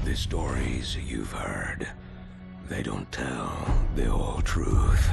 The stories you've heard, they don't tell the whole truth.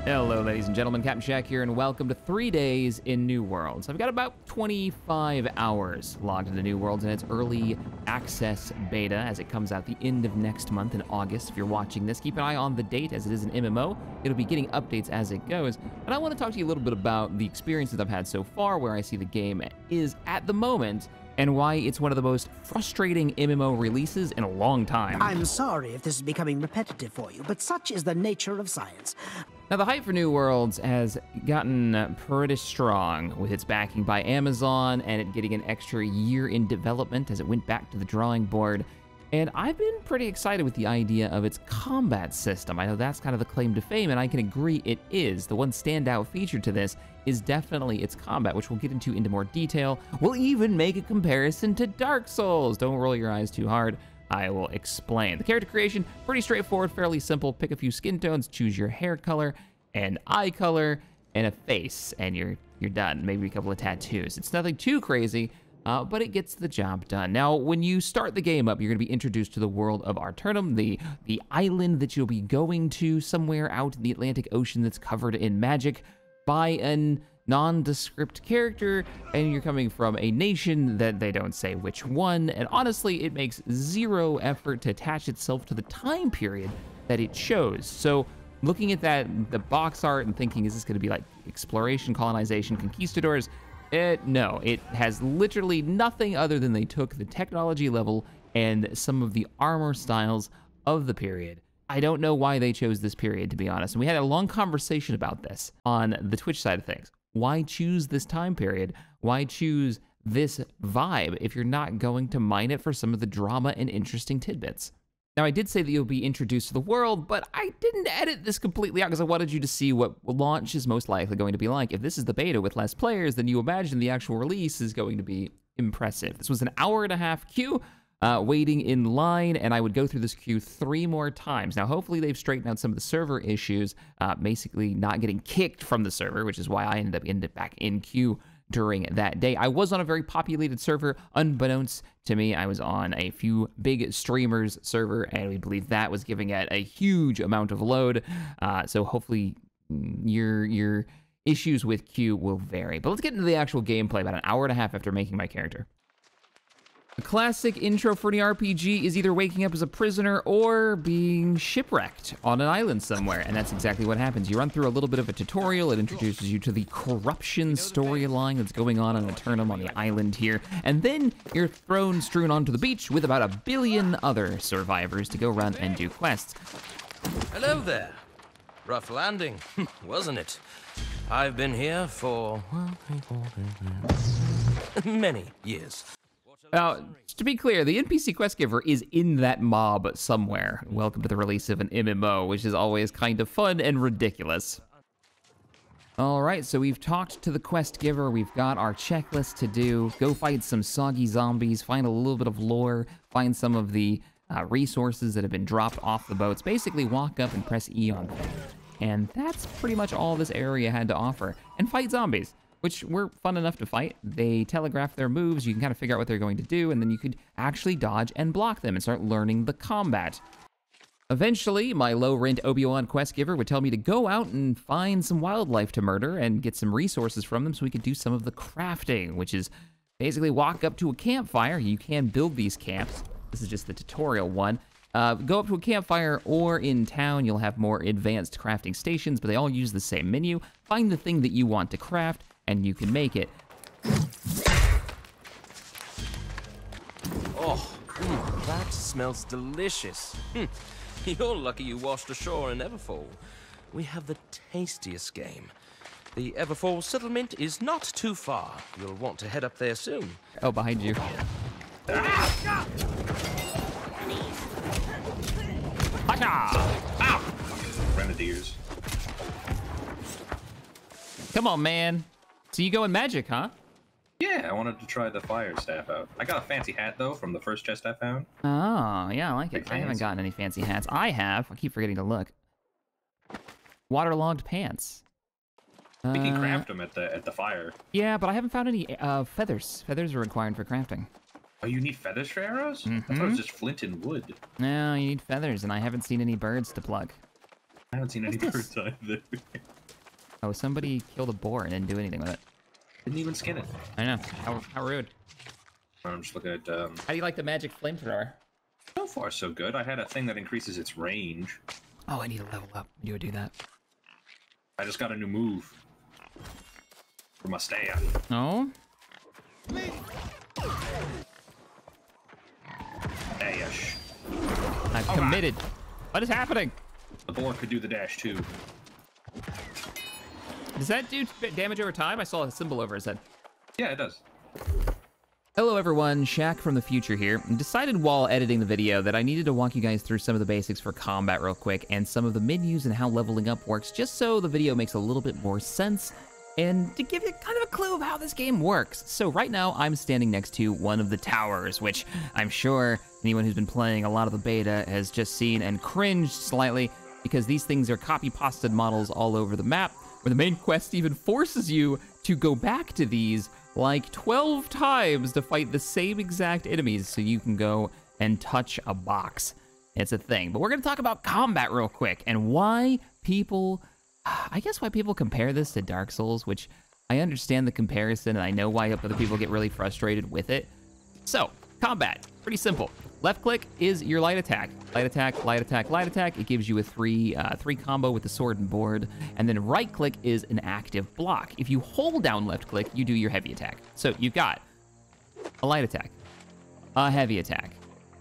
Hello, ladies and gentlemen, Captain Shack here, and welcome to 3 days in New Worlds. I've got about 25 hours logged into New Worlds in its early access beta as it comes out the end of next month in August. If you're watching this, keep an eye on the date as it is an MMO. It'll be getting updates as it goes. And I want to talk to you a little bit about the experiences I've had so far, where I see the game is at the moment, and why it's one of the most frustrating MMO releases in a long time. I'm sorry if this is becoming repetitive for you, but such is the nature of science. Now, the hype for New Worlds has gotten pretty strong with its backing by Amazon and it getting an extra year in development as it went back to the drawing board. And I've been pretty excited with the idea of its combat system. I know that's kind of the claim to fame, and I can agree it is. The one standout feature to this is definitely its combat, which we'll get into more detail. We'll even make a comparison to Dark Souls. Don't roll your eyes too hard. I will explain. The character creation, pretty straightforward, fairly simple. Pick a few skin tones, choose your hair color, and eye color, and a face, and you're done. Maybe a couple of tattoos. It's nothing too crazy, but it gets the job done. Now, when you start the game up, you're going to be introduced to the world of Arturnum, the island that you'll be going to somewhere out in the Atlantic Ocean that's covered in magic by an nondescript character, and you're coming from a nation that they don't say which one, and honestly, it makes zero effort to attach itself to the time period that it shows. So looking at the box art and thinking, is this going to be like exploration, colonization, conquistadors? No, it has literally nothing other than they took the technology level and some of the armor styles of the period. I don't know why they chose this period, to be honest. And we had a long conversation about this on the Twitch side of things. Why choose this time period? Why choose this vibe if you're not going to mine it for some of the drama and interesting tidbits? Now, I did say that you'll be introduced to the world, but I didn't edit this completely out because I wanted you to see what launch is most likely going to be like. If this is the beta with less players, then you imagine the actual release is going to be impressive. This was an hour-and-a-half queue, waiting in line, and I would go through this queue 3 more times. Now, hopefully they've straightened out some of the server issues, basically not getting kicked from the server, which is why I ended up back in queue during that day. I was on a very populated server. Unbeknownst to me, I was on a few big streamers server, and we believe that was giving it a huge amount of load. So hopefully your issues with queue will vary. But let's get into the actual gameplay about an hour and a half after making my character. The classic intro for any RPG is either waking up as a prisoner or being shipwrecked on an island somewhere, and that's exactly what happens. You run through a little bit of a tutorial. It introduces you to the corruption storyline that's going on Eternum on the island here, and then you're strewn onto the beach with about 1 billion other survivors to go run and do quests. Hello there. Rough landing, wasn't it? I've been here for, many years. Now, to be clear, the NPC quest giver is in that mob somewhere. Welcome to the release of an MMO, which is always kind of fun and ridiculous. All right, so we've talked to the quest giver. We've got our checklist to do. Go fight some soggy zombies, find a little bit of lore, find some of the resources that have been dropped off the boats. Basically, walk up and press E on them. And that's pretty much all this area had to offer. And fight zombies, which were fun enough to fight. They telegraph their moves, you can kind of figure out what they're going to do, and then you could actually dodge and block them and start learning the combat. Eventually, my low-rent Obi-Wan quest giver would tell me to go out and find some wildlife to murder and get some resources from them so we could do some of the crafting, which is basically walk up to a campfire. You can build these camps. This is just the tutorial one. Go up to a campfire, or in town, you'll have more advanced crafting stations, but they all use the same menu. Find the thing that you want to craft, and you can make it. Oh, that smells delicious. You're lucky you washed ashore in Everfall. We have the tastiest game. The Everfall settlement is not too far. You'll want to head up there soon. Oh, behind you. Grenadiers. Come on, man. So you go in magic, huh? Yeah, I wanted to try the fire staff out. I got a fancy hat, though, from the first chest I found. Oh, yeah, I like it. Big I haven't fans. gotten any fancy hats. I have. I keep forgetting to look. Waterlogged pants. We can craft them at the fire. Yeah, but I haven't found any feathers. Feathers are required for crafting. Oh, you need feathers for arrows? I thought it was just flint and wood. No, you need feathers, and I haven't seen any birds to pluck. I haven't seen any birds either. Oh, somebody killed a boar and didn't do anything with it. Didn't even skin it. I know. How rude. I'm just looking at. How do you like the magic flamethrower? So far, so good. I had a thing that increases its range. Oh, I need to level up. You would do that. I just got a new move for my staff. Oh? Dash. I've committed. What is happening? The boar could do the dash too. Does that do damage over time? I saw a symbol over his head. Yeah, it does. Hello everyone, Shaq from the future here. I decided while editing the video that I needed to walk you guys through some of the basics for combat real quick and some of the menus and how leveling up works, just so the video makes a little bit more sense and to give you kind of a clue of how this game works. So right now I'm standing next to one of the towers, which I'm sure anyone who's been playing a lot of the beta has just seen and cringed slightly, because these things are copy-pasted models all over the map, where the main quest even forces you to go back to these like 12 times to fight the same exact enemies so you can go and touch a box. It's a thing. But we're gonna talk about combat real quick and why people, I guess why people compare this to Dark Souls, which I understand the comparison and I know why other people get really frustrated with it. So, combat, pretty simple. Left click is your light attack. Light attack, light attack, light attack. It gives you a three combo with the sword and board. And then right click is an active block. If you hold down left click, you do your heavy attack. So you've got a light attack, a heavy attack,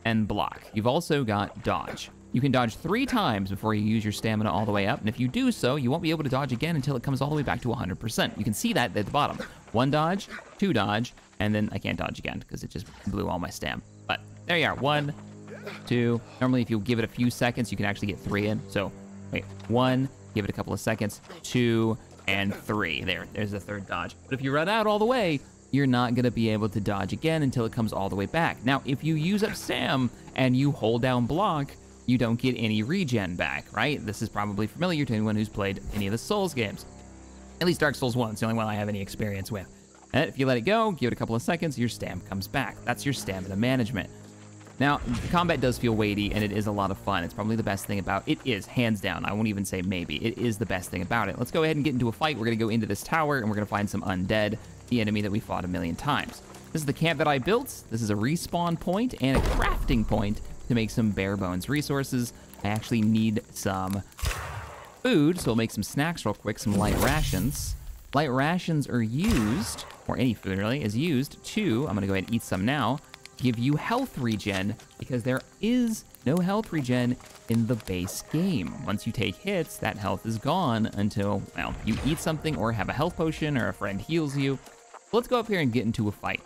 and block. You've also got dodge. You can dodge 3 times before you use your stamina all the way up. And if you do so, you won't be able to dodge again until it comes all the way back to 100%. You can see that at the bottom. 1 dodge, 2 dodge, and then I can't dodge again because it just blew all my stam. But there you are, 1, 2. Normally if you give it a few seconds, you can actually get 3 in. So wait, 1, give it a couple of seconds, 2, and 3. There's the 3rd dodge. But if you run out all the way, you're not gonna be able to dodge again until it comes all the way back. Now, if you use up stam and you hold down block, you don't get any regen back, right? This is probably familiar to anyone who's played any of the Souls games. At least Dark Souls 1, it's the only one I have any experience with. And if you let it go, give it a couple of seconds, your stam comes back. That's your stamina management. Now, the combat does feel weighty, and it is a lot of fun. It's probably the best thing about it. It is, hands down. I won't even say maybe. It is the best thing about it. Let's go ahead and get into a fight. We're going to go into this tower, and we're going to find some undead, the enemy that we fought a million times. This is the camp that I built. This is a respawn point and a crafting point to make some bare bones resources. I actually need some food, so we'll make some snacks real quick, some light rations. Light rations are used, or any food really, is used to, I'm gonna go ahead and eat some now, give you health regen, because there is no health regen in the base game. Once you take hits, that health is gone until, well, you eat something or have a health potion or a friend heals you. Let's go up here and get into a fight.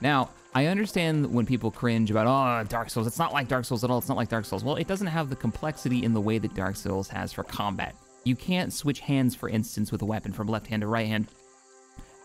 Now, I understand when people cringe about, oh, Dark Souls, it's not like Dark Souls at all, it's not like Dark Souls. Well, it doesn't have the complexity in the way that Dark Souls has for combat. You can't switch hands, for instance, with a weapon from left hand to right hand,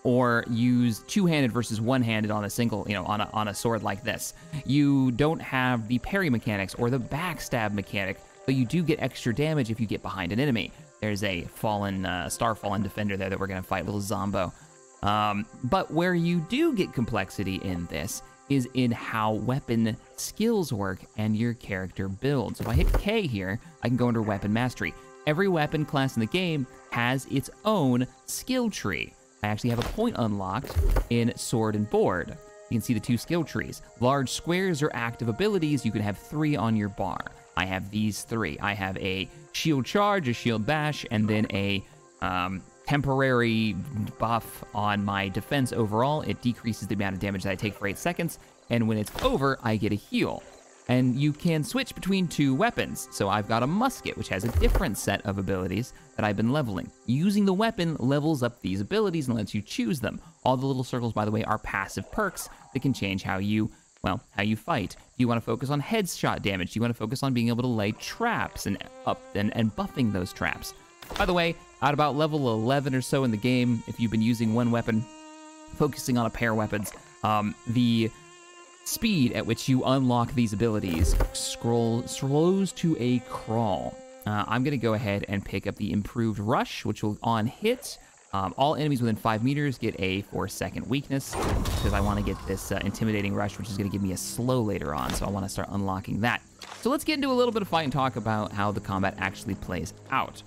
or use two-handed versus one-handed on a single, on a sword like this. You don't have the parry mechanics or the backstab mechanic, but you do get extra damage if you get behind an enemy. There's a Starfallen defender there that we're gonna fight, little Zombo. But where you do get complexity in this is in how weapon skills work and your character builds. If I hit K here, I can go under weapon mastery. Every weapon class in the game has its own skill tree. I actually have a point unlocked in sword and board. You can see the 2 skill trees. Large squares are active abilities. You can have 3 on your bar. I have these 3. I have a shield charge, a shield bash, and then a temporary buff on my defense overall. It decreases the amount of damage that I take for 8 seconds, and when it's over, I get a heal. And you can switch between 2 weapons. So I've got a musket, which has a different set of abilities that I've been leveling. Using the weapon levels up these abilities and lets you choose them. All the little circles, by the way, are passive perks that can change how you fight. Do you want to focus on headshot damage? Do you want to focus on being able to lay traps and buffing those traps? By the way, at about level 11 or so in the game, if you've been using one weapon, focusing on a pair of weapons, the speed at which you unlock these abilities slows to a crawl. I'm gonna go ahead and pick up the improved rush, which will on hit All enemies within 5 meters get a 4-second weakness because I want to get this intimidating rush, which is going to give me a slow later on. So I want to start unlocking that. So let's get into a little bit of fight and talk about how the combat actually plays out.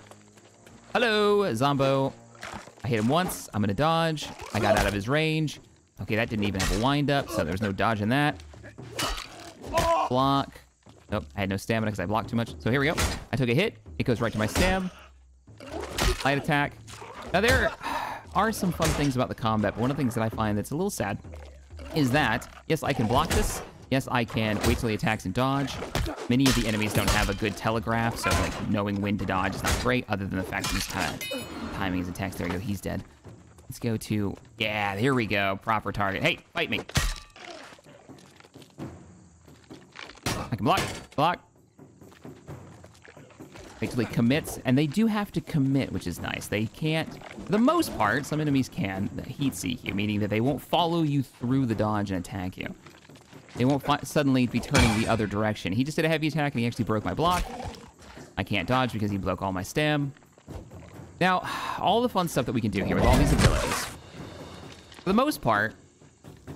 Hello, Zombo. I hit him once. I'm going to dodge. I got out of his range. Okay, that didn't even have a wind up, so there's no dodge in that. Block. Nope, I had no stamina because I blocked too much. So here we go. I took a hit. It goes right to my stam. Light attack. Now there are some fun things about the combat, but one of the things that I find that's a little sad is that, yes, I can block this. Yes, I can wait till he attacks and dodge. Many of the enemies don't have a good telegraph, so like knowing when to dodge is not great, other than the fact that he's kind of timing his attacks. There we go, he's dead. Let's go to, yeah, here we go, proper target. Hey, fight me. I can block. Wait till he commits, and they do have to commit, which is nice. They can't, for the most part, some enemies can heat seek you, meaning that they won't follow you through the dodge and attack you. They won't suddenly be turning the other direction. He just did a heavy attack, and he actually broke my block. I can't dodge because he broke all my stam. Now, all the fun stuff that we can do here with all these abilities, for the most part,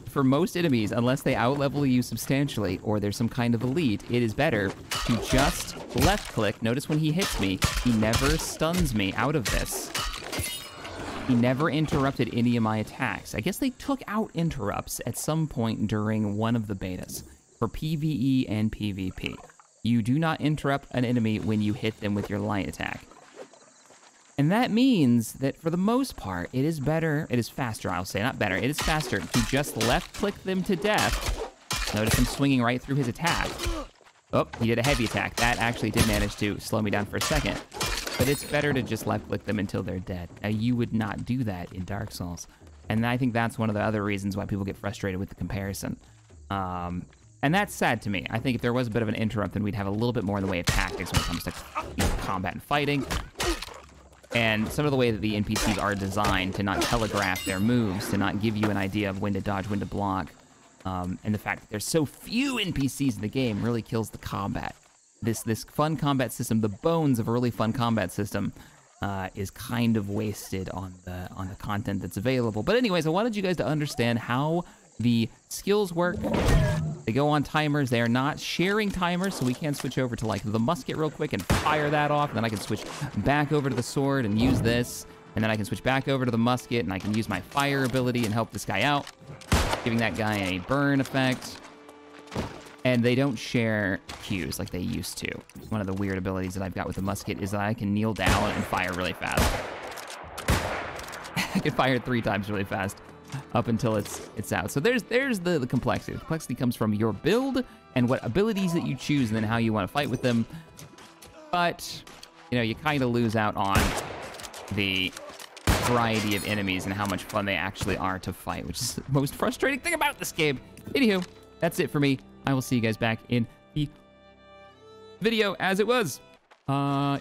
for most enemies, unless they outlevel you substantially or there's some kind of elite, it is better to just left click. Notice when he hits me, he never stuns me out of this. He never interrupted any of my attacks. I guess they took out interrupts at some point during one of the betas for PvE and PvP. You do not interrupt an enemy when you hit them with your light attack. And that means that for the most part, it is faster, I'll say, not better, it is faster to just left-click them to death. Notice him swinging right through his attack. Oh, he did a heavy attack. That actually did manage to slow me down for a second. But it's better to just left-click them until they're dead. Now, you would not do that in Dark Souls. And I think that's one of the other reasons why people get frustrated with the comparison. And that's sad to me. I think if there was a bit of an interrupt, then we'd have a little bit more in the way of tactics when it comes to combat and fighting. And some of the way that the NPCs are designed to not telegraph their moves, to not give you an idea of when to dodge, when to block, and the fact that there's so few NPCs in the game really kills the combat. This fun combat system, the bones of a really fun combat system, is kind of wasted on the content that's available. But anyways, I wanted you guys to understand how the skills work. They go on timers. They are not sharing timers, so we can switch over to like the musket real quick and fire that off. And then I can switch back over to the sword and use this. And then I can switch back over to the musket and I can use my fire ability and help this guy out, giving that guy a burn effect. And they don't share Qs like they used to. One of the weird abilities that I've got with the musket is that I can kneel down and fire really fast. I can fire 3 times really fast up until it's out. So there's the complexity. The complexity comes from your build and what abilities that you choose and then how you want to fight with them. But, you know, you kind of lose out on the variety of enemies and how much fun they actually are to fight, which is the most frustrating thing about this game. Anywho, that's it for me. I will see you guys back in the video as it was. I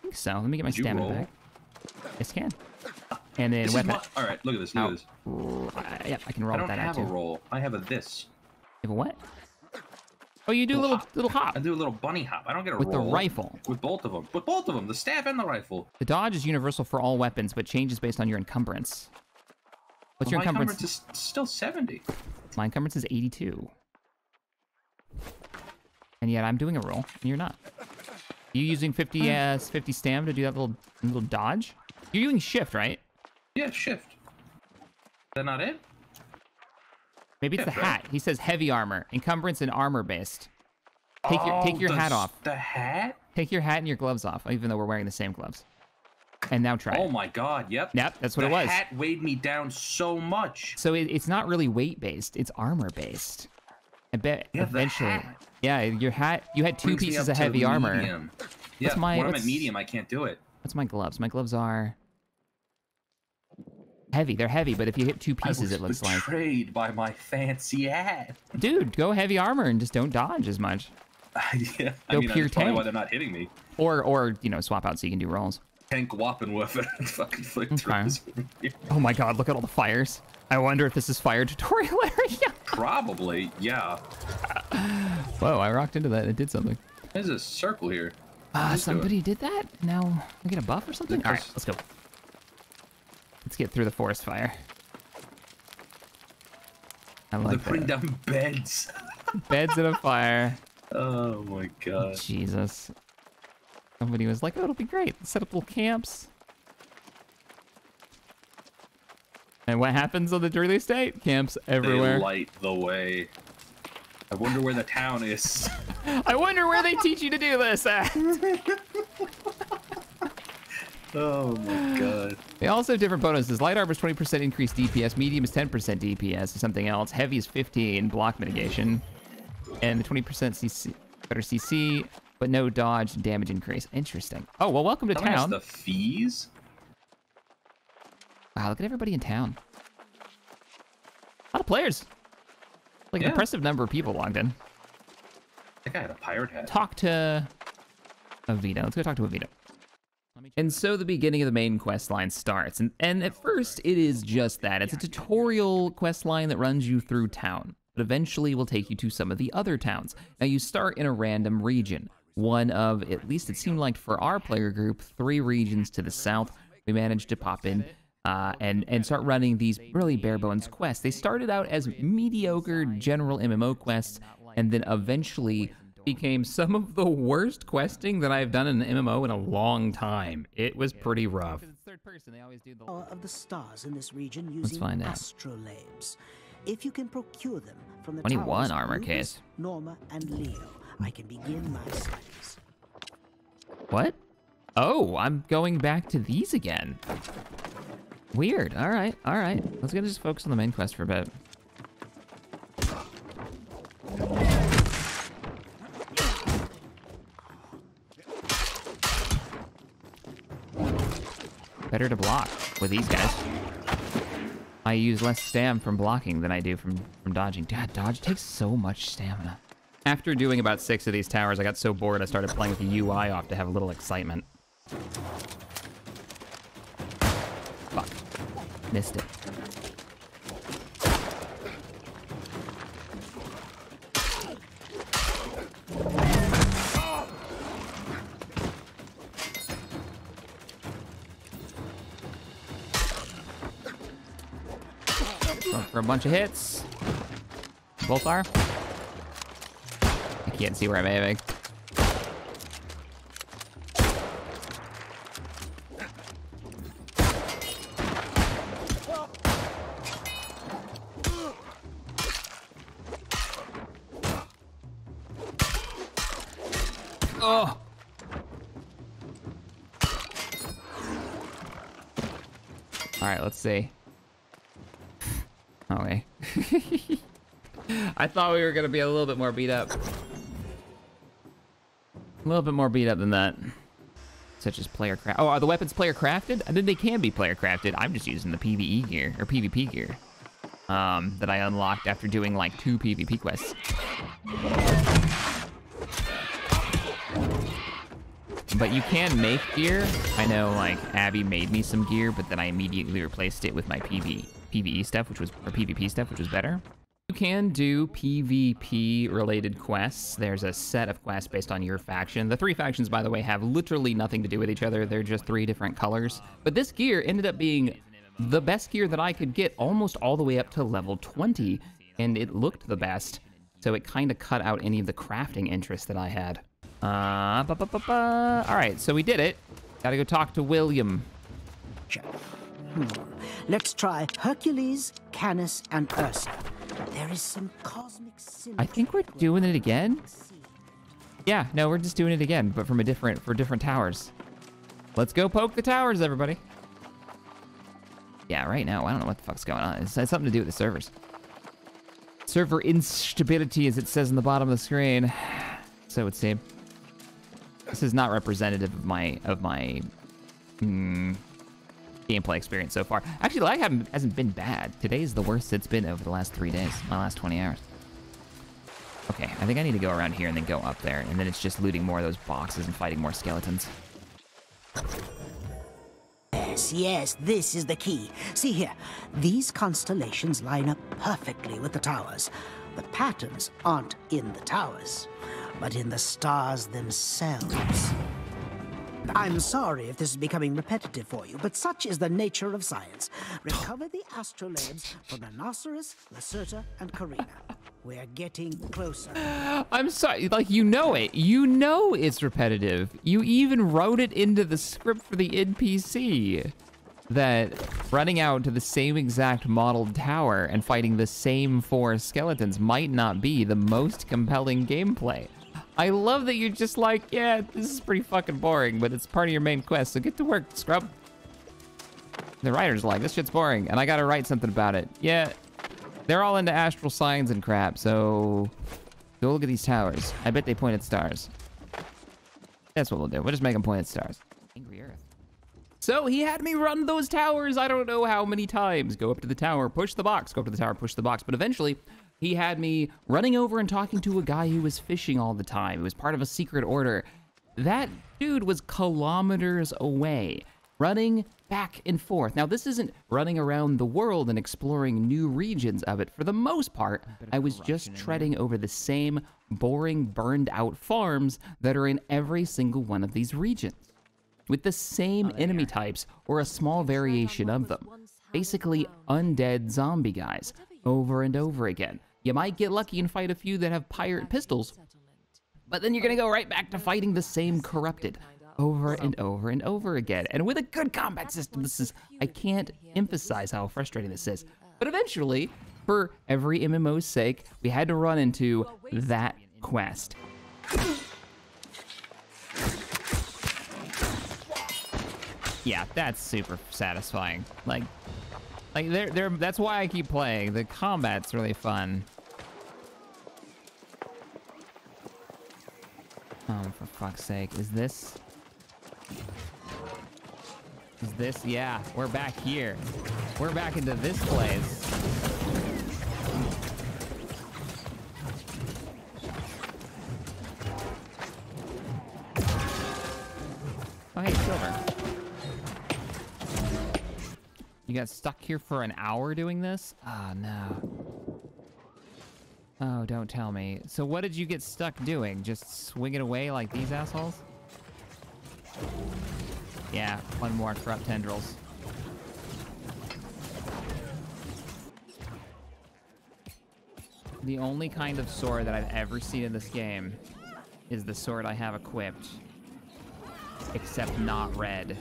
think so. Let me get my stamina back. Yes, I can. And then this weapon. All right, look at this. Look at this. Yeah, I can roll with that I don't out too. have a roll. I have a this. You have a what? Oh, you do a little hop. I do a little bunny hop. I don't get a with roll. The rifle. With both of them. With both of them, the staff and the rifle. The dodge is universal for all weapons, but changes based on your encumbrance. What's your encumbrance? My encumbrance is still 70. My encumbrance is 82. And yet I'm doing a roll, and you're not. You using 50 stam to do that little dodge? You're using shift, right? Yeah, shift. Is that not it? Maybe it's the hat. He says heavy armor, encumbrance, and armor based. Take your hat off. The hat? Take your hat and your gloves off, even though we're wearing the same gloves. And now try. Oh my god! Yep. Yep, that's what it was. The hat weighed me down so much. So it's not really weight based; it's armor based. I bet eventually. Yeah, your hat. You had 2 pieces of heavy armor. Medium. Yeah, when I'm at medium, I can't do it. What's my gloves? My gloves are heavy. They're heavy, but if you hit 2 pieces, it looks like. Betrayed by my fancy hat. Dude, go heavy armor and just don't dodge as much. Yeah, go I mean, pure that's probably tank. why they're not hitting me. Or you know, swap out so you can do rolls. Tank whopping with it and fucking flick through this. Oh my god, look at all the fires. I wonder if this is fire tutorial area. Probably, yeah. Whoa, I rocked into that. It did something. There's a circle here. Somebody did that? Now we get a buff or something? All right, let's go. Let's get through the forest fire. I They're like putting that. down beds. Beds in a fire. Oh my god. Jesus. Somebody was like, oh, it'll be great. Set up little camps. And what happens on the Drearly Estate? Camps everywhere. They light the way. I wonder where the town is. I wonder where they teach you to do this at. Oh my god. They also have different bonuses. Light armor is 20% increased DPS. Medium is 10% DPS. Or something else. Heavy is 15 block mitigation. And the 20% CC, better CC, but no dodge and damage increase. Interesting. Oh, well, welcome to How much town. the fees? Wow, look at everybody in town. A lot of players. Like an Yeah. impressive number of people logged in. That guy had a pirate hat. Talk to Avito. Let's go talk to Avito. And so the beginning of the main quest line starts. And at first, it is just that. It's a tutorial quest line that runs you through town, but eventually will take you to some of the other towns. Now, you start in a random region. One of, at least it seemed like for our player group, 3 regions to the south. We managed to pop in and start running these really bare bones quests. They started out as mediocre general MMO quests, and then eventually became some of the worst questing that I've done in an MMO in a long time. It was pretty rough. Power of the stars in this region Let's using find out. astrolabes. If you can procure them from the 21 towers of armor Rufus, case. Norma, and Leo, I can begin my studies. What? Oh, I'm going back to these again. Weird. All right, all right. Let's just focus on the main quest for a bit. Better to block with these guys. I use less stam from blocking than I do from dodging. God, dodge takes so much stamina. After doing about 6 of these towers, I got so bored I started playing with the UI off to have a little excitement. Fuck. Missed it. Going for a bunch of hits. Both are. I can't see where I'm aiming. Oh. All right, let's see. Okay. I thought we were gonna be a little bit more beat up. A little bit more beat up than that. Such as player craft. Oh, are the weapons player crafted? I think they can be player crafted. I'm just using the PvE gear, or PvP gear. That I unlocked after doing like 2 PvP quests. But you can make gear. I know, like, Abby made me some gear, but then I immediately replaced it with my PvE stuff, or PvP stuff, which was better. You can do PvP-related quests. There's a set of quests based on your faction. The 3 factions, by the way, have literally nothing to do with each other. They're just 3 different colors. But this gear ended up being the best gear that I could get almost all the way up to level 20, and it looked the best. So it kind of cut out any of the crafting interest that I had. All right, so we did it. Gotta go talk to William. Let's try Hercules, Canis, and Ursa. There is some cosmic symmetry. I think we're doing it again. Yeah, no, we're just doing it again, but for different towers. Let's go poke the towers, everybody. Yeah, right now, I don't know what the fuck's going on. It's something to do with the servers. Server instability, as it says in the bottom of the screen. So it would seem. This is not representative of my gameplay experience so far. Actually, the lag hasn't been bad. Today's the worst it's been over the last 3 days, my last 20 hours. Okay, I think I need to go around here and then go up there, and then it's just looting more of those boxes and fighting more skeletons. Yes, this is the key. See here, these constellations line up perfectly with the towers. The patterns aren't in the towers, but in the stars themselves. I'm sorry if this is becoming repetitive for you, but such is the nature of science. Recover the astrolabes from Rhinoceros, Lacerta, and Carina. We're getting closer. I'm sorry, like, you know it. You know it's repetitive. You even wrote it into the script for the NPC that running out to the same exact modeled tower and fighting the same 4 skeletons might not be the most compelling gameplay. I love that you're just like, yeah, this is pretty fucking boring, but it's part of your main quest, so get to work, scrub. The writer's like, this shit's boring, and I gotta write something about it. Yeah, they're all into astral signs and crap, so go look at these towers. I bet they point at stars. That's what we'll do. We'll just make them point at stars. Angry Earth. So he had me run those towers, I don't know how many times. Go up to the tower, push the box, go up to the tower, push the box, but eventually, he had me running over and talking to a guy who was fishing all the time. It was part of a secret order. That dude was kilometers away, running back and forth. Now, this isn't running around the world and exploring new regions of it. For the most part, I was just treading over the same boring, burned out farms that are in every single one of these regions, with the same enemy types or a small variation of them. Basically, undead zombie guys, over and over again. You might get lucky and fight a few that have pirate pistols, but then you're gonna go right back to fighting the same corrupted over and over and over again. And with a good combat system, I can't emphasize how frustrating this is. But eventually, for every MMO's sake, we had to run into that quest. Yeah, that's super satisfying. Like that's why I keep playing. The combat's really fun. Oh, for fuck's sake. Is this? Yeah, we're back here. We're back into this place. Oh, hey, Silver. You got stuck here for an hour doing this? Oh, no. Oh, don't tell me. So what did you get stuck doing? Just swing it away like these assholes? Yeah, one more corrupt tendrils. The only kind of sword that I've ever seen in this game is the sword I have equipped. Except not red.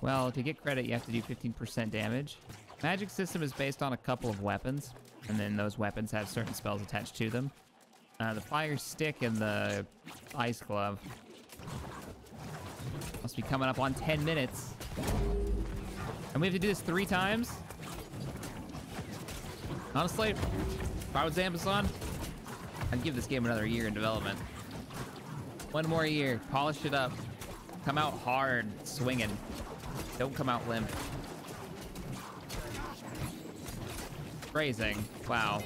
Well, to get credit, you have to do 15% damage. Magic system is based on a couple of weapons, and then those weapons have certain spells attached to them. The fire stick and the ice glove must be coming up on 10 minutes. And we have to do this 3 times? Honestly, if I was Amazon, I'd give this game another year in development. 1 more year, polish it up. Come out hard, swinging. Don't come out limp. Phrasing. Wow.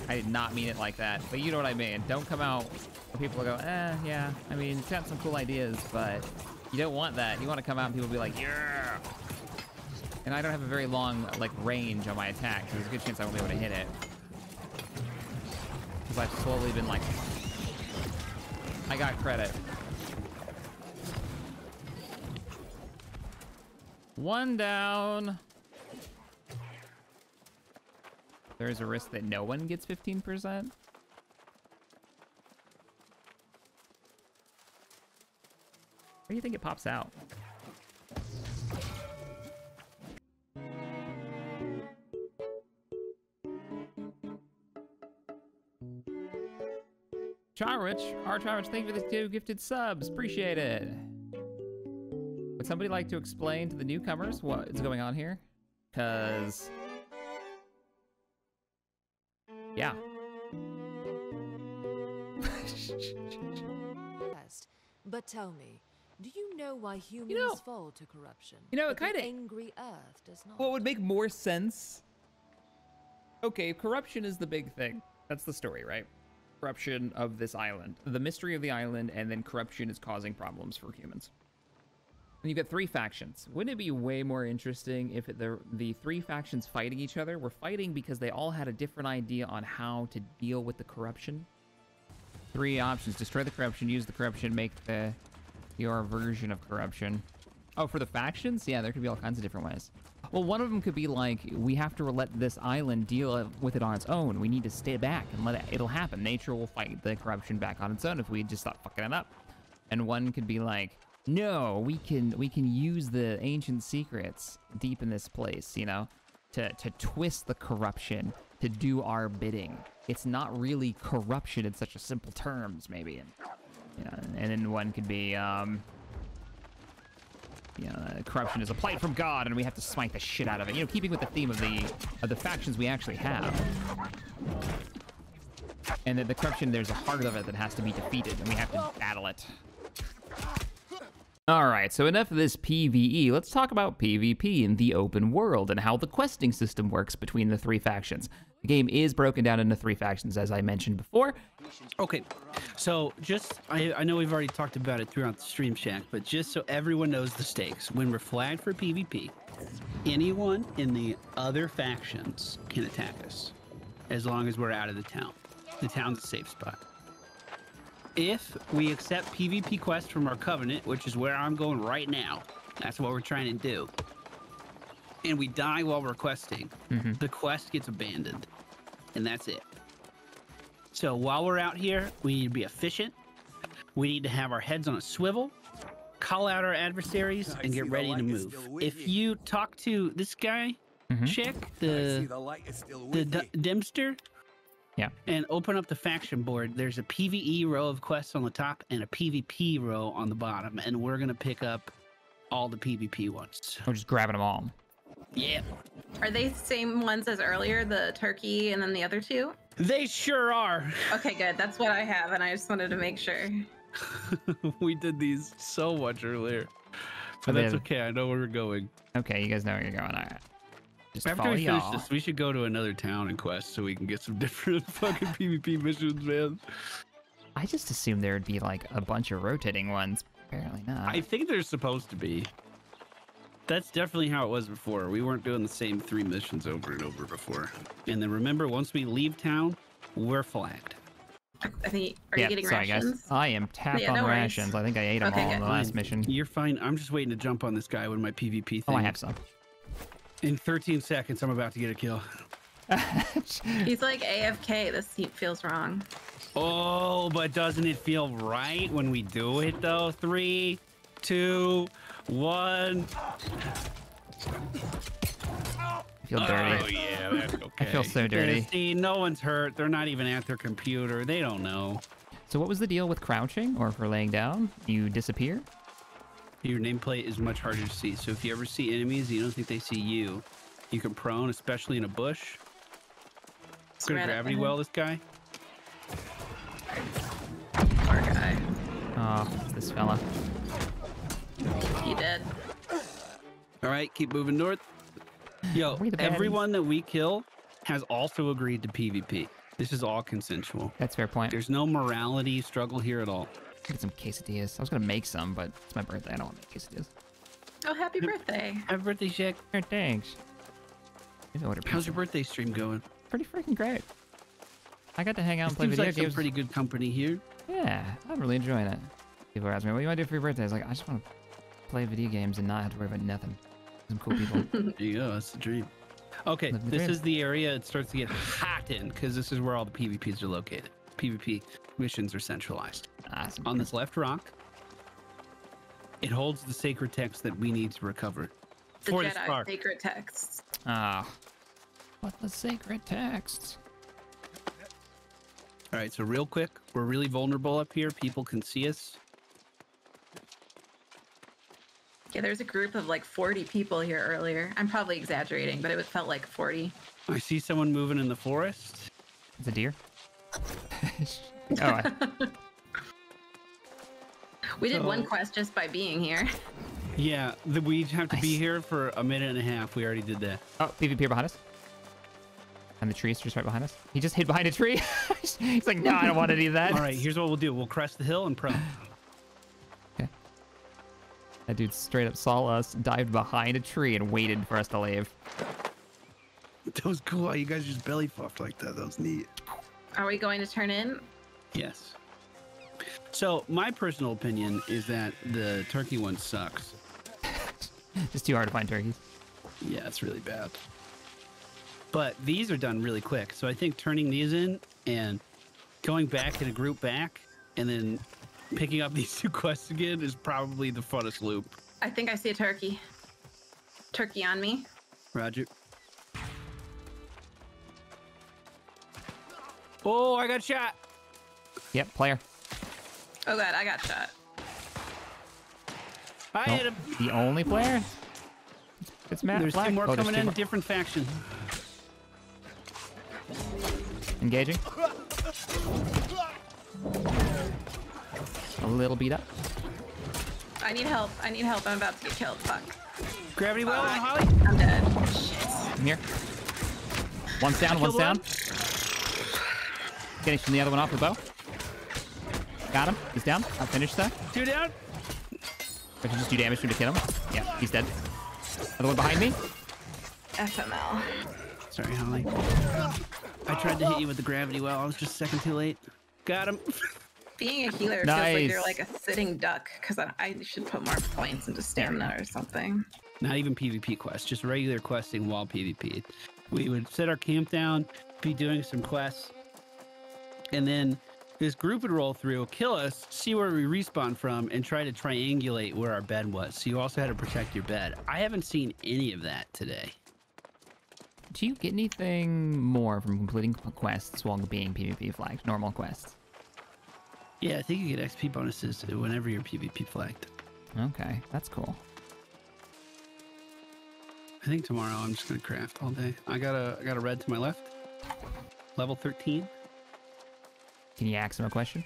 I did not mean it like that, but you know what I mean. Don't come out where people go, yeah. I mean, it's got some cool ideas, but you don't want that. You want to come out and people be like, yeah. And I don't have a very long, like, range on my attack, so there's a good chance I won't be able to hit it. Because I've slowly been like, I got credit. 1 down. There's a risk that no one gets 15%. Where do you think it pops out? Charwich, Charwich, thank you for the 2 gifted subs. Appreciate it. Would somebody like to explain to the newcomers what is going on here? Because... yeah. But tell me, do you know why humans fall to corruption? You know, it kind of... angry Earth does not. What would make more sense? Okay, corruption is the big thing. That's the story, right? Corruption of this island. The mystery of the island, and then corruption is causing problems for humans. And you've got 3 factions. Wouldn't it be way more interesting if the 3 factions fighting each other were fighting because they all had a different idea on how to deal with the corruption? 3 options: destroy the corruption, use the corruption, make your version of corruption. Oh, for the factions? Yeah, there could be all kinds of different ways. Well, one of them could be like, we have to let this island deal with it on its own. We need to stay back and let it'll happen. Nature will fight the corruption back on its own if we just stop fucking it up. And one could be like, no, we can use the ancient secrets deep in this place, you know, to twist the corruption, to do our bidding. It's not really corruption in such a simple terms, maybe. And, you know, and then one could be, you know, corruption is a plight from God, and we have to smite the shit out of it. You know, keeping with the theme of the factions we actually have. And that the corruption, there's a heart of it that has to be defeated, and we have to battle it. Alright, so enough of this PvE. Let's talk about PvP in the open world and how the questing system works between the 3 factions. The game is broken down into 3 factions, as I mentioned before. Okay, so just, I know we've already talked about it throughout the Stream Shack, but just so everyone knows the stakes, when we're flagged for PvP, anyone in the other factions can attack us, as long as we're out of the town. The town's a safe spot. If we accept PvP quests from our covenant, which is where I'm going right now, that's what we're trying to do, and we die while we're questing, the quest gets abandoned, and that's it. So while we're out here, we need to be efficient. We need to have our heads on a swivel, call out our adversaries, and get ready to move. If you talk to this guy, Chick, the Dempster, yeah, and open up the faction board, there's a PvE row of quests on the top and a PvP row on the bottom, and we're gonna pick up all the PvP ones. We're just grabbing them all. Yeah. Are they the same ones as earlier, the turkey and then the other 2? They sure are. Okay, good. That's what I have, and I just wanted to make sure. We did these so much earlier. But that's okay. I know where we're going. Okay, you guys know where you're going. All right. Just After follow we finish y'all. this, we should go to another town and quest so we can get some different fucking PvP missions, man. I just assumed there would be like a bunch of rotating ones. Apparently not. I think there's supposed to be. That's definitely how it was before. We weren't doing the same 3 missions over and over before. And then remember, once we leave town, we're flagged. I think, are you getting sorry, rations? guys. I am tapped on no worries. rations. I think I ate them Okay, all in good. the last mission. You're fine. I'm just waiting to jump on this guy with my PvP thing. Oh, I have some. In 13 seconds, I'm about to get a kill. He's like AFK. This seat feels wrong. Oh, but doesn't it feel right when we do it, though? 3, 2, 1. I feel dirty. Oh, yeah, that's okay. I feel so dirty. Yeah, see, no one's hurt. They're not even at their computer. They don't know. So what was the deal with crouching or for laying down? You disappear? Your nameplate is much harder to see. So if you ever see enemies, you don't think they see you. You can prone, especially in a bush. Good Right up gravity ahead. well, this guy. Poor guy. Oh, this fella. He did. All right, keep moving north. Yo, We the baddies. everyone that we kill has also agreed to PvP. This is all consensual. That's a fair point. There's no morality struggle here at all. Get some quesadillas. I was gonna make some, but it's my birthday. I don't want to make quesadillas. Oh, happy birthday. Happy birthday, Shaq. Hey, thanks. Maybe order How's pizza. your birthday stream going? Pretty freaking great. I got to hang out and play Seems video like some games. pretty good company here. Yeah, I'm really enjoying it. People ask me, what do you want to do for your birthday? I was like, I just want to play video games and not have to worry about nothing. Some cool people. There you go. That's the dream. Okay, Living the this dream. is the area it starts to get hot in because this is where all the PvPs are located. PvP missions are centralized. Awesome. On this left rock, it holds the sacred text that we need to recover. The for this Jedi spark. sacred texts. Ah. What the sacred texts? All right, so real quick, we're really vulnerable up here. People can see us. Yeah, there's a group of like 40 people here earlier. I'm probably exaggerating, but it felt like 40. I see someone moving in the forest. It's a deer. Oh, We did So- one quest just by being here. Yeah, we have to be Nice. here for a minute and a half. We already did that. oh, PvP behind us. And the tree's just right behind us. He just hid behind a tree. He's like, no, I don't want any of that. All right, here's what we'll do. We'll crest the hill and pro. I That dude straight up saw us, dived behind a tree, and waited for us to leave. That was cool how you guys just belly fucked like that. That was neat. Are we going to turn in? Yes. So my personal opinion is that the turkey one sucks. Just too hard to find turkeys. Yeah, it's really bad. But these are done really quick. So I think turning these in and going back in a group back and then picking up these 2 quests again is probably the funnest loop. I think I see a turkey. Turkey on me. Roger. Oh, I got shot. Yep, player. Oh god, I got shot. I hit him. The only player? It's Matt There's Black. 2 more Oh, there's coming 2 in, more. different faction. Engaging. A little beat up. I need help. I need help. I'm about to get killed. Fuck. Gravity well on Holly. I'm dead. Shit. Come here. One's down, one's down. Finishing the other one off with bow. Got him. He's down. I'll finish that. 2 down. I can just do damage to him to kill him. Yeah, he's dead. Other one behind me. FML. Sorry, Holly. I tried to hit you with the gravity well. I was just a second too late. Got him. Being a healer feels Nice. like you're like a sitting duck, because I should put more points into stamina or something. Not even PvP quests, just regular questing while PvP. We would set our camp down, be doing some quests, and then this group would roll through, kill us, see where we respawn from, and try to triangulate where our bed was. So you also had to protect your bed. I haven't seen any of that today. Do you get anything more from completing quests while being PvP flagged? Normal quests. Yeah, I think you get XP bonuses whenever you're PvP flagged. Okay, that's cool. I think tomorrow I'm just gonna craft all day. I got a red to my left. Level 13. Can you ask him a question?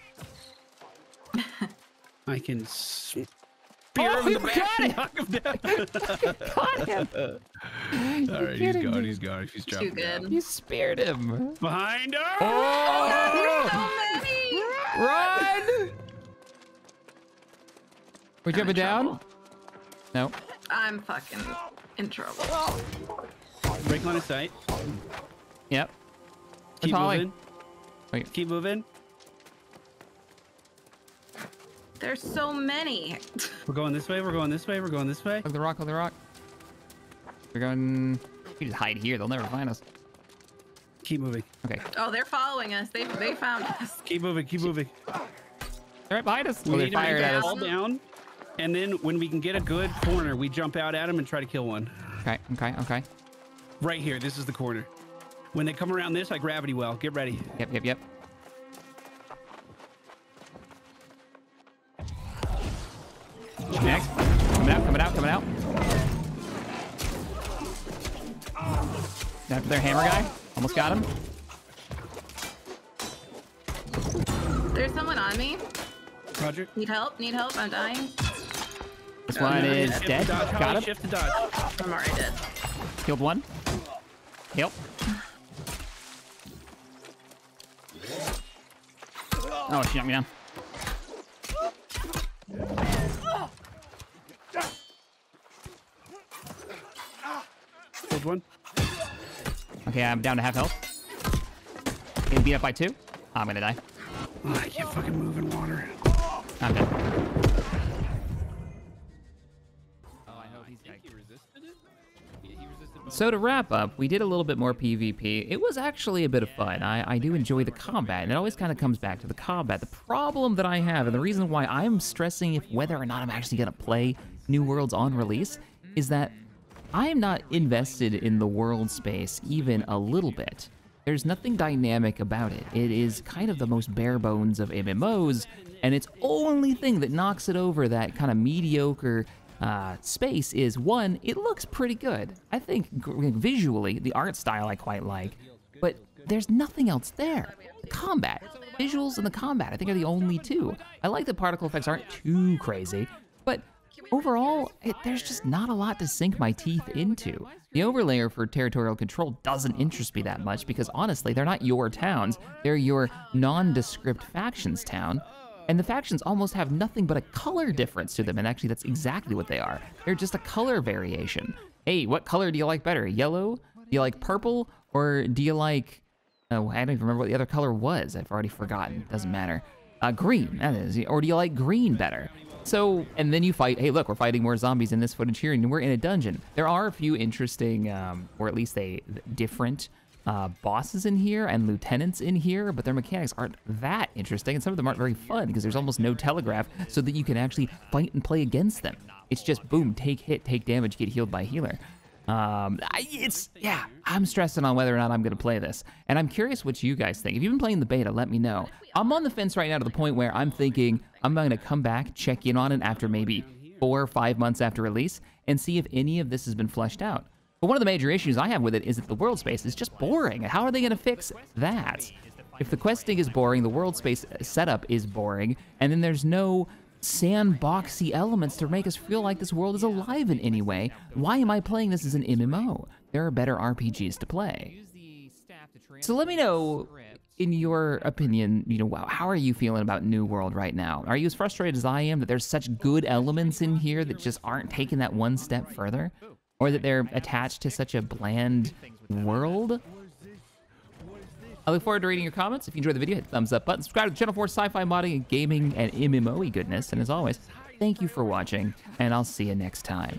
I can spear Oh, him in the you back got and it! knock him down. Got him! All right, he's gone. He's gone. He's Too dropping good. down. You speared him. Behind her. Oh! So many! Run! We I'm jumping in down? trouble. No. I'm fucking in trouble. Break line of sight. Yep. Keep Holly? moving. Wait. Keep moving. There's so many. We're going this way. We're going this way. We're going this way. Hug the rock, hug the rock. We're going... We just hide here. They'll never find us. Keep moving. Okay. Oh, they're following us. They found us. Keep moving. Keep moving. They're right behind us. We Oh, they need to fired get at all us. down, and then when we can get a good corner, we jump out at them and try to kill one. Okay, okay, okay. Right here. This is the corner. When they come around this, I gravity well. Get ready. Yep, yep, yep. Next. Coming out, coming out, coming out. After their hammer guy. Almost got him. There's someone on me. Roger. Need help? Need help? I'm dying. This one is Shift to dead. dodge, Holly, Got him. Shift to dodge. I'm already dead. Killed one. Yep. Oh, she knocked me down. Killed one. Okay, I'm down to half health. Getting beat up by 2. I'm gonna die. Oh, I can't fucking move in water. I'm dead. So to wrap up, we did a little bit more PvP. It was actually a bit of fun. I do enjoy the combat, and it always kind of comes back to the combat. The problem that I have, and the reason why I'm stressing if whether or not I'm actually going to play New Worlds on release, is that I am not invested in the world space even a little bit. There's nothing dynamic about it. It is kind of the most bare bones of MMOs, and its only thing that knocks it over that kind of mediocre space is, one, it looks pretty good. I think visually, the art style I quite like, but there's nothing else there. The combat, visuals and the combat, I think are the only two. I like that particle effects aren't too crazy, but overall, there's just not a lot to sink my teeth into. The overlayer for territorial control doesn't interest me that much because honestly, they're not your towns, they're your nondescript factions town. And the factions almost have nothing but a color difference to them, and actually that's exactly what they are. They're just a color variation. Hey, what color do you like better? Yellow? Do you like purple? Or do you like... Oh, I don't even remember what the other color was. I've already forgotten. Doesn't matter. Green, that is. Or do you like green better? So, and then you fight... Hey, look, we're fighting more zombies in this footage here, and we're in a dungeon. There are a few interesting, or at least different... bosses in here and lieutenants in here, but their mechanics aren't that interesting, and some of them aren't very fun because there's almost no telegraph so that you can actually fight and play against them. It's just boom, take hit, take damage, get healed by healer. I'm stressing on whether or not I'm going to play this, and I'm curious what you guys think. If you've been playing the beta, let me know. I'm on the fence right now to the point where I'm thinking I'm going to come back, check in on it after maybe 4 or 5 months after release, and see if any of this has been fleshed out. But one of the major issues I have with it is that the world space is just boring. How are they going to fix that? If the questing is boring, the world space setup is boring, and then there's no sandboxy elements to make us feel like this world is alive in any way, why am I playing this as an MMO? There are better RPGs to play. So let me know, in your opinion, how are you feeling about New World right now? Are you as frustrated as I am that there's such good elements in here that just aren't taking that one step further? Or that they're attached to such a bland world? I look forward to reading your comments. If you enjoyed the video, hit the thumbs up button. Subscribe to the channel for sci-fi modding and gaming and MMO-y goodness. And as always, thank you for watching, and I'll see you next time.